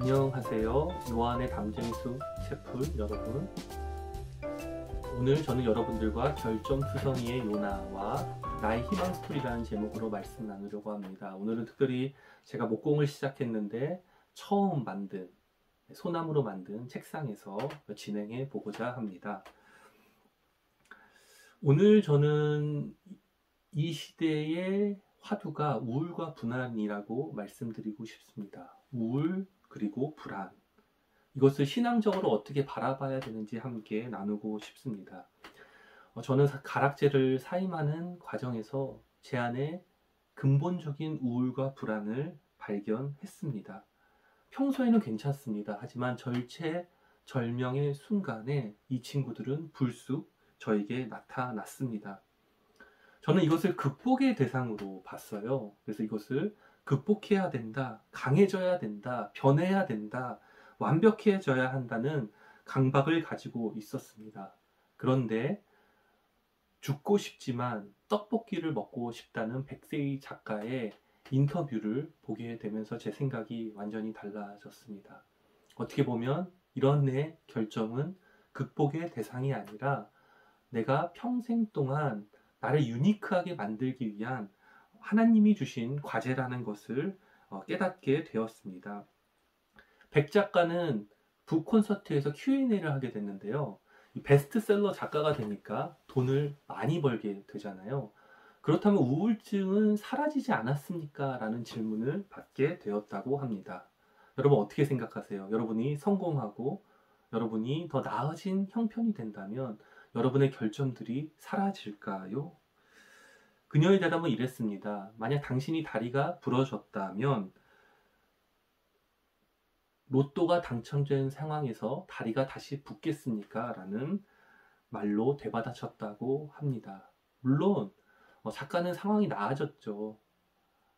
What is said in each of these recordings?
안녕하세요. 요한의 담쟁이숲 셰프 여러분. 오늘 저는 여러분들과 결점투성이의 요나와 나의 희망 스토리라는 제목으로 말씀 나누려고 합니다. 오늘은 특별히 제가 목공을 시작했는데 처음 만든 소나무로 만든 책상에서 진행해 보고자 합니다. 오늘 저는 이 시대의 화두가 우울과 불안이라고 말씀드리고 싶습니다. 우울 그리고 불안. 이것을 신앙적으로 어떻게 바라봐야 되는지 함께 나누고 싶습니다. 저는 가락제를 사임하는 과정에서 제 안에 근본적인 우울과 불안을 발견했습니다. 평소에는 괜찮습니다. 하지만 절체절명의 순간에 이 친구들은 불쑥 저에게 나타났습니다. 저는 이것을 극복의 대상으로 봤어요. 그래서 이것을 극복해야 된다, 강해져야 된다, 변해야 된다, 완벽해져야 한다는 강박을 가지고 있었습니다. 그런데 죽고 싶지만 떡볶이를 먹고 싶다는 백세희 작가의 인터뷰를 보게 되면서 제 생각이 완전히 달라졌습니다. 어떻게 보면 이런 내 결정은 극복의 대상이 아니라 내가 평생 동안 나를 유니크하게 만들기 위한 하나님이 주신 과제라는 것을 깨닫게 되었습니다. 백 작가는 북 콘서트에서 Q&A를 하게 됐는데요. 베스트셀러 작가가 되니까 돈을 많이 벌게 되잖아요. 그렇다면 우울증은 사라지지 않았습니까? 라는 질문을 받게 되었다고 합니다. 여러분 어떻게 생각하세요? 여러분이 성공하고 여러분이 더 나아진 형편이 된다면 여러분의 결점들이 사라질까요? 그녀의 대답은 이랬습니다. 만약 당신이 다리가 부러졌다면 로또가 당첨된 상황에서 다리가 다시 붙겠습니까? 라는 말로 되받아쳤다고 합니다. 물론 작가는 상황이 나아졌죠.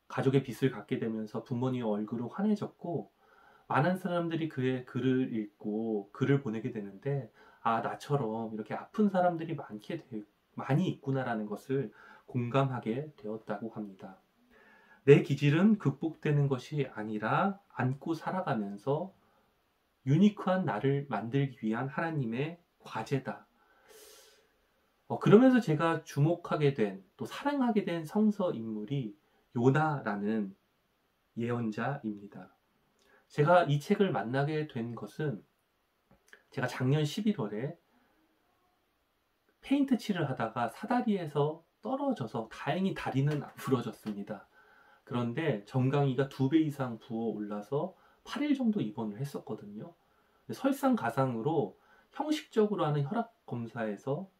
가족의 빚을 갚게 되면서 부모님 얼굴은 환해졌고 많은 사람들이 그의 글을 읽고 글을 보내게 되는데 나처럼 이렇게 아픈 사람들이 많이 있구나라는 것을 공감하게 되었다고 합니다. 내 기질은 극복되는 것이 아니라 안고 살아가면서 유니크한 나를 만들기 위한 하나님의 과제다. 그러면서 제가 주목하게 된, 또 사랑하게 된 성서 인물이 요나라는 예언자입니다. 제가 이 책을 만나게 된 것은 제가 작년 11월에 페인트 칠을 하다가 사다리에서 떨어져서 다행히 다리는 안 부러졌습니다. 그런데 정강이가 2배 이상 부어 올라서 8일 정도 입원을 했었거든요. 설상가상으로 형식적으로 하는 혈압 검사에서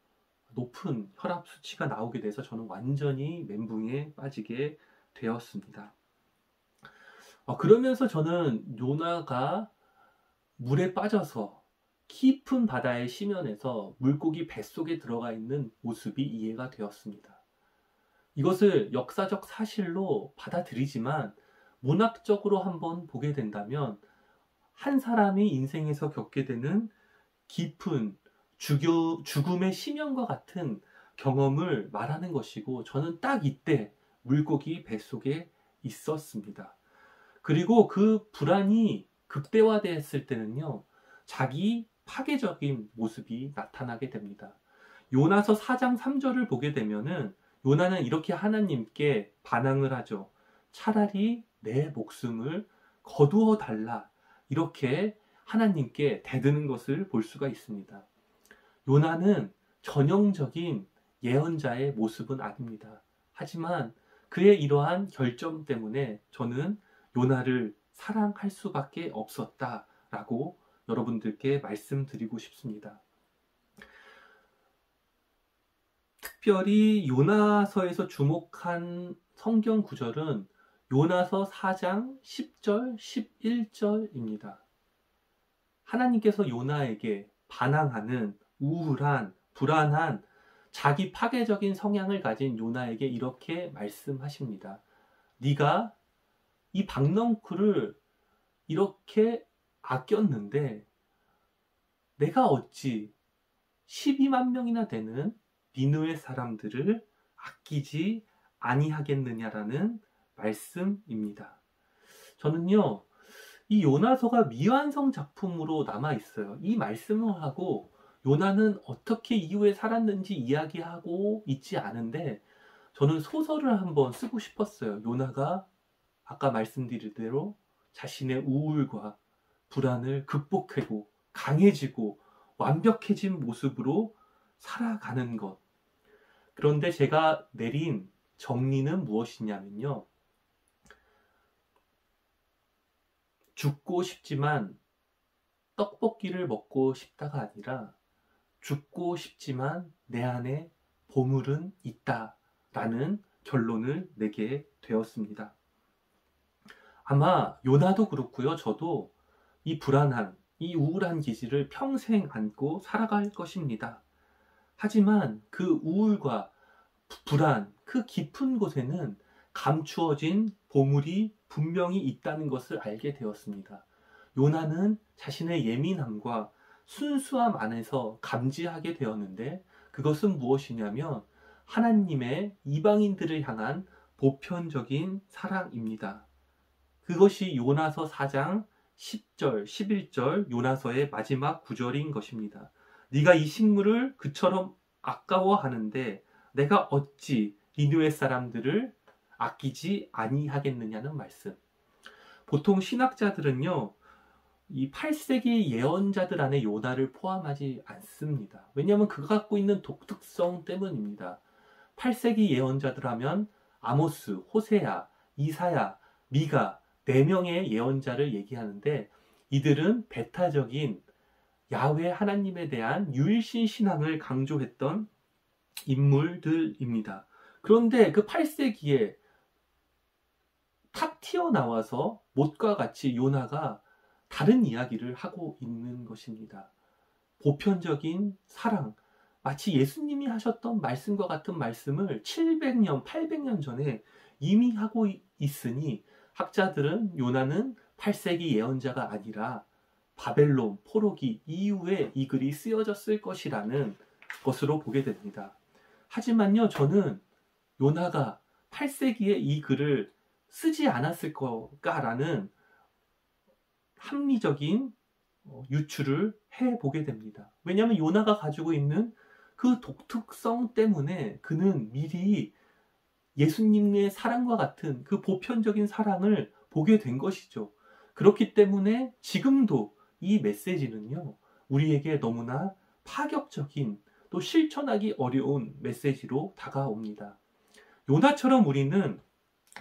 높은 혈압 수치가 나오게 돼서 저는 완전히 멘붕에 빠지게 되었습니다. 그러면서 저는 요나가 물에 빠져서 깊은 바다의 심연에서 물고기 뱃속에 들어가 있는 모습이 이해가 되었습니다. 이것을 역사적 사실로 받아들이지만 문학적으로 한번 보게 된다면 한 사람이 인생에서 겪게 되는 깊은 죽음의 심연과 같은 경험을 말하는 것이고 저는 딱 이때 물고기 뱃속에 있었습니다. 그리고 그 불안이 극대화됐을 때는요, 자기 파괴적인 모습이 나타나게 됩니다. 요나서 4장 3절을 보게 되면은 요나는 이렇게 하나님께 반항을 하죠. 차라리 내 목숨을 거두어 달라. 이렇게 하나님께 대드는 것을 볼 수가 있습니다. 요나는 전형적인 예언자의 모습은 아닙니다. 하지만 그의 이러한 결점 때문에 저는 요나를 사랑할 수밖에 없었다라고 여러분들께 말씀드리고 싶습니다. 특별히 요나서에서 주목한 성경 구절은 요나서 4장 10절, 11절입니다. 하나님께서 요나에게 반항하는 우울한, 불안한, 자기 파괴적인 성향을 가진 요나에게 이렇게 말씀하십니다. 네가 이 박넝쿨을 이렇게 아꼈는데 내가 어찌 12만 명이나 되는 니느웨 사람들을 아끼지 아니하겠느냐라는 말씀입니다. 저는요, 이 요나서가 미완성 작품으로 남아 있어요. 이 말씀을 하고 요나는 어떻게 이후에 살았는지 이야기하고 있지 않은데, 저는 소설을 한번 쓰고 싶었어요. 요나가 아까 말씀드린 대로 자신의 우울과 불안을 극복하고 강해지고 완벽해진 모습으로 살아가는 것. 그런데 제가 내린 정리는 무엇이냐면요. 죽고 싶지만 떡볶이를 먹고 싶다가 아니라, 죽고 싶지만 내 안에 보물은 있다 라는 결론을 내게 되었습니다. 아마 요나도 그렇고요. 저도 이 불안한, 이 우울한 기질을 평생 안고 살아갈 것입니다. 하지만 그 우울과 불안, 그 깊은 곳에는 감추어진 보물이 분명히 있다는 것을 알게 되었습니다. 요나는 자신의 예민함과 순수함 안에서 감지하게 되었는데, 그것은 무엇이냐면 하나님의 이방인들을 향한 보편적인 사랑입니다. 그것이 요나서 4장 10절, 11절 요나서의 마지막 구절인 것입니다. 네가 이 식물을 그처럼 아까워하는데 내가 어찌 니느웨 사람들을 아끼지 아니하겠느냐는 말씀. 보통 신학자들은요, 이 8세기 예언자들 안에 요나를 포함하지 않습니다. 왜냐하면 그가 갖고 있는 독특성 때문입니다. 8세기 예언자들 하면 아모스, 호세야, 이사야, 미가 4명의 예언자를 얘기하는데, 이들은 배타적인 야훼 하나님에 대한 유일신 신앙을 강조했던 인물들입니다. 그런데 그 8세기에 탁 튀어나와서 못과 같이 요나가 다른 이야기를 하고 있는 것입니다. 보편적인 사랑, 마치 예수님이 하셨던 말씀과 같은 말씀을 700년, 800년 전에 이미 하고 있으니, 학자들은 요나는 8세기 예언자가 아니라 바벨론 포로기 이후에 이 글이 쓰여졌을 것이라는 것으로 보게 됩니다. 하지만요, 저는 요나가 8세기에 이 글을 쓰지 않았을 거라는 합리적인 유추를 해보게 됩니다. 왜냐하면 요나가 가지고 있는 그 독특성 때문에 그는 미리 예수님의 사랑과 같은 그 보편적인 사랑을 보게 된 것이죠. 그렇기 때문에 지금도 이 메시지는요, 우리에게 너무나 파격적인, 또 실천하기 어려운 메시지로 다가옵니다. 요나처럼 우리는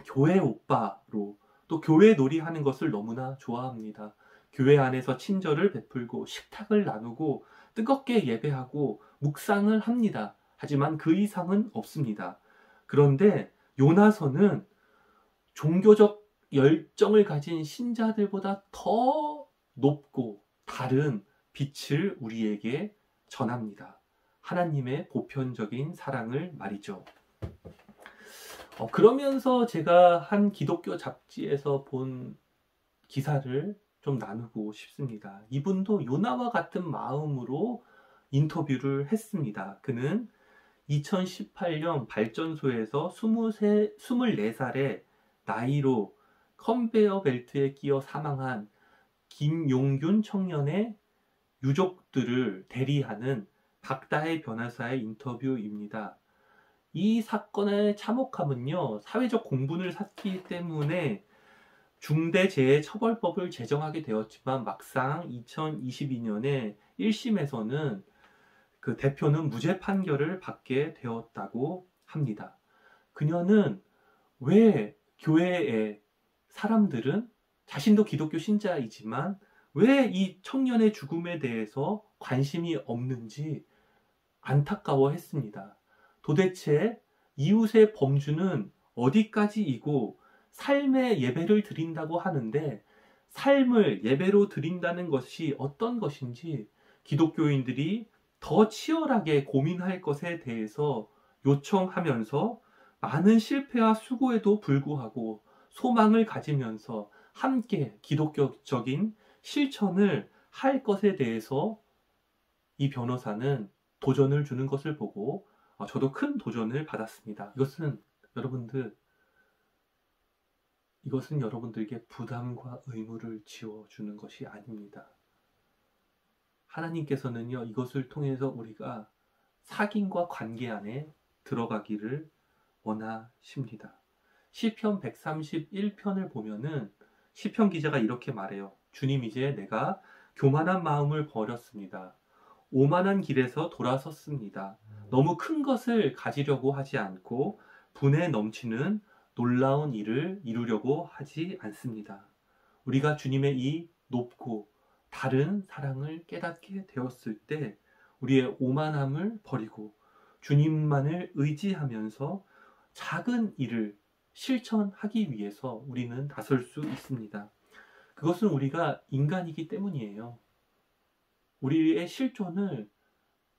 교회 오빠로, 또 교회 놀이하는 것을 너무나 좋아합니다. 교회 안에서 친절을 베풀고 식탁을 나누고 뜨겁게 예배하고 묵상을 합니다. 하지만 그 이상은 없습니다. 그런데 요나서는 종교적 열정을 가진 신자들보다 더 높고 다른 빛을 우리에게 전합니다. 하나님의 보편적인 사랑을 말이죠. 그러면서 제가 한 기독교 잡지에서 본 기사를 좀 나누고 싶습니다. 이분도 요나와 같은 마음으로 인터뷰를 했습니다. 그는 2018년 발전소에서 24살의 나이로 컨베어 벨트에 끼어 사망한 김용균 청년의 유족들을 대리하는 박다혜 변호사의 인터뷰입니다. 이 사건의 참혹함은요, 사회적 공분을 샀기 때문에 중대재해처벌법을 제정하게 되었지만, 막상 2022년에 1심에서는 그 대표는 무죄 판결을 받게 되었다고 합니다. 그녀는 왜 교회의 사람들은, 자신도 기독교 신자이지만 왜 이 청년의 죽음에 대해서 관심이 없는지 안타까워했습니다. 도대체 이웃의 범주는 어디까지이고, 삶의 예배를 드린다고 하는데 삶을 예배로 드린다는 것이 어떤 것인지 기독교인들이 더 치열하게 고민할 것에 대해서 요청하면서, 많은 실패와 수고에도 불구하고 소망을 가지면서 함께 기독교적인 실천을 할 것에 대해서 이 변호사는 도전을 주는 것을 보고 저도 큰 도전을 받았습니다. 이것은 여러분들, 이것은 여러분들에게 부담과 의무를 지워주는 것이 아닙니다. 하나님께서는요, 이것을 통해서 우리가 사귐과 관계 안에 들어가기를 원하십니다. 시편 131편을 보면은 시편 기자가 이렇게 말해요. 주님, 이제 내가 교만한 마음을 버렸습니다. 오만한 길에서 돌아섰습니다. 너무 큰 것을 가지려고 하지 않고 분에 넘치는 놀라운 일을 이루려고 하지 않습니다. 우리가 주님의 이 높고 다른 사랑을 깨닫게 되었을 때 우리의 오만함을 버리고 주님만을 의지하면서 작은 일을 실천하기 위해서 우리는 나설 수 있습니다. 그것은 우리가 인간이기 때문이에요. 우리의 실존을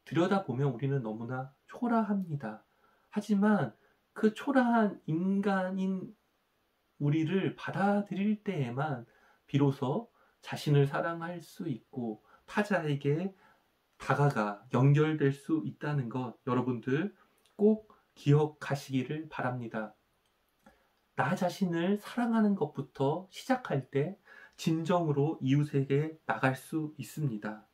들여다보면 우리는 너무나 초라합니다. 하지만 그 초라한 인간인 우리를 받아들일 때에만 비로소 자신을 사랑할 수 있고 타자에게 다가가 연결될 수 있다는 것, 여러분들 꼭 기억하시기를 바랍니다. 나 자신을 사랑하는 것부터 시작할 때 진정으로 이웃에게 나갈 수 있습니다.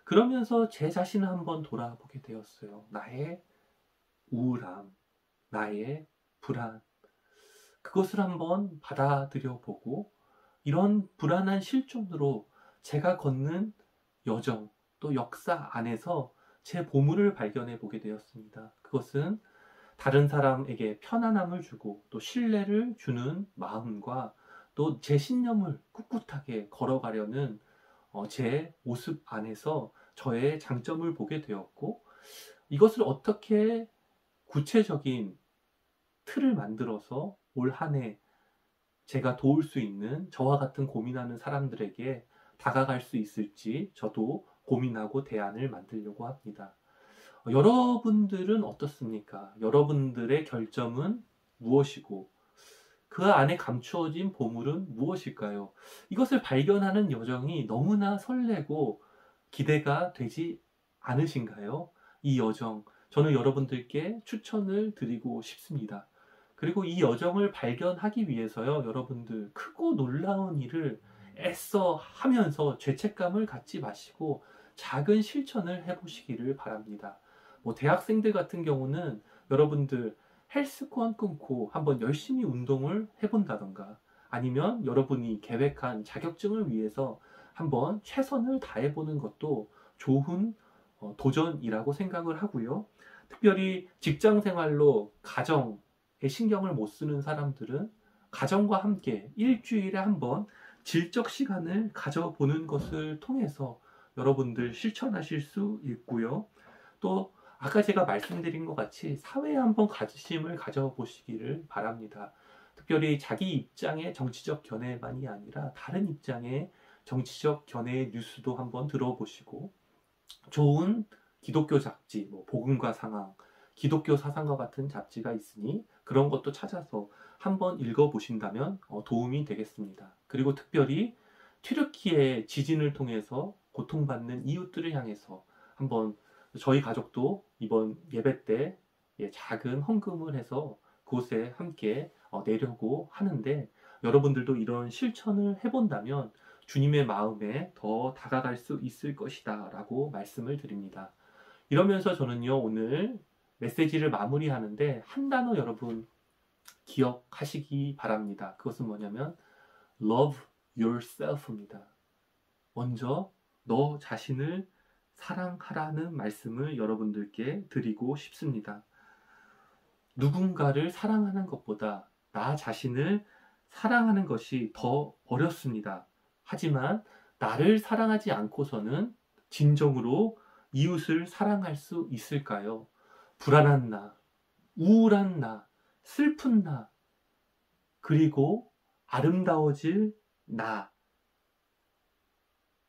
그러면서 제 자신을 한번 돌아보게 되었어요. 나의 우울함, 나의 불안, 그것을 한번 받아들여 보고 이런 불안한 실존으로 제가 걷는 여정 또 역사 안에서 제 보물을 발견해 보게 되었습니다. 그것은 다른 사람에게 편안함을 주고 또 신뢰를 주는 마음과 또 제 신념을 꿋꿋하게 걸어가려는 제 모습 안에서 저의 장점을 보게 되었고, 이것을 어떻게 구체적인 틀을 만들어서 올 한 해 제가 도울 수 있는 저와 같은 고민하는 사람들에게 다가갈 수 있을지 저도 고민하고 대안을 만들려고 합니다. 여러분들은 어떻습니까? 여러분들의 결점은 무엇이고 그 안에 감추어진 보물은 무엇일까요? 이것을 발견하는 여정이 너무나 설레고 기대가 되지 않으신가요? 이 여정, 저는 여러분들께 추천을 드리고 싶습니다. 그리고 이 여정을 발견하기 위해서요, 여러분들 크고 놀라운 일을 애써 하면서 죄책감을 갖지 마시고 작은 실천을 해보시기를 바랍니다. 대학생들 같은 경우는 여러분들 헬스권 끊고 한번 열심히 운동을 해본다던가 아니면 여러분이 계획한 자격증을 위해서 한번 최선을 다해보는 것도 좋은 도전이라고 생각을 하고요. 특별히 직장 생활로 가정에 신경을 못 쓰는 사람들은 가정과 함께 일주일에 한번 질적 시간을 가져보는 것을 통해서 여러분들 실천하실 수 있고요. 또 아까 제가 말씀드린 것 같이 사회에 한번 관심을 가져보시기를 바랍니다. 특별히 자기 입장의 정치적 견해만이 아니라 다른 입장의 정치적 견해의 뉴스도 한번 들어보시고 좋은 기독교 잡지, 복음과 상황, 기독교 사상과 같은 잡지가 있으니 그런 것도 찾아서 한번 읽어보신다면 도움이 되겠습니다. 그리고 특별히 튀르키예 지진을 통해서 고통받는 이웃들을 향해서 한번 저희 가족도 이번 예배 때 작은 헌금을 해서 그곳에 함께 내려고 하는데 여러분들도 이런 실천을 해본다면 주님의 마음에 더 다가갈 수 있을 것이다 라고 말씀을 드립니다. 이러면서 저는요, 오늘 메시지를 마무리하는데 한 단어 여러분 기억하시기 바랍니다. 그것은 뭐냐면 love yourself입니다. 먼저 너 자신을 사랑하라는 말씀을 여러분들께 드리고 싶습니다. 누군가를 사랑하는 것보다 나 자신을 사랑하는 것이 더 어렵습니다. 하지만 나를 사랑하지 않고서는 진정으로 이웃을 사랑할 수 있을까요? 불안한 나, 우울한 나, 슬픈 나, 그리고 아름다워질 나.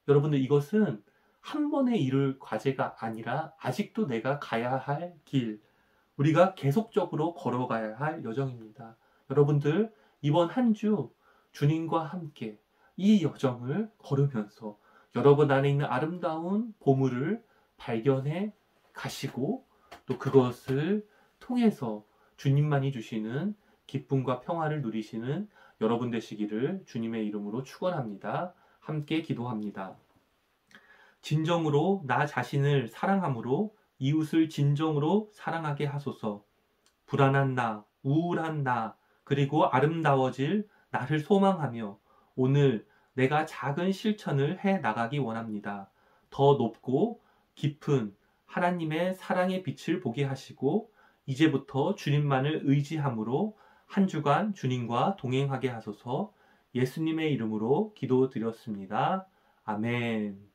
여러분들 이것은 한 번에 이룰 과제가 아니라 아직도 내가 가야 할 길, 우리가 계속적으로 걸어가야 할 여정입니다. 여러분들 이번 한 주 주님과 함께 이 여정을 걸으면서 여러분 안에 있는 아름다운 보물을 발견해 가시고 또 그것을 통해서 주님만이 주시는 기쁨과 평화를 누리시는 여러분 되시기를 주님의 이름으로 축원합니다. 함께 기도합니다. 진정으로 나 자신을 사랑함으로 이웃을 진정으로 사랑하게 하소서. 불안한 나, 우울한 나, 그리고 아름다워질 나를 소망하며 오늘 내가 작은 실천을 해 나가기 원합니다. 더 높고 깊은 하나님의 사랑의 빛을 보게 하시고 이제부터 주님만을 의지함으로 한 주간 주님과 동행하게 하소서. 예수님의 이름으로 기도드렸습니다. 아멘.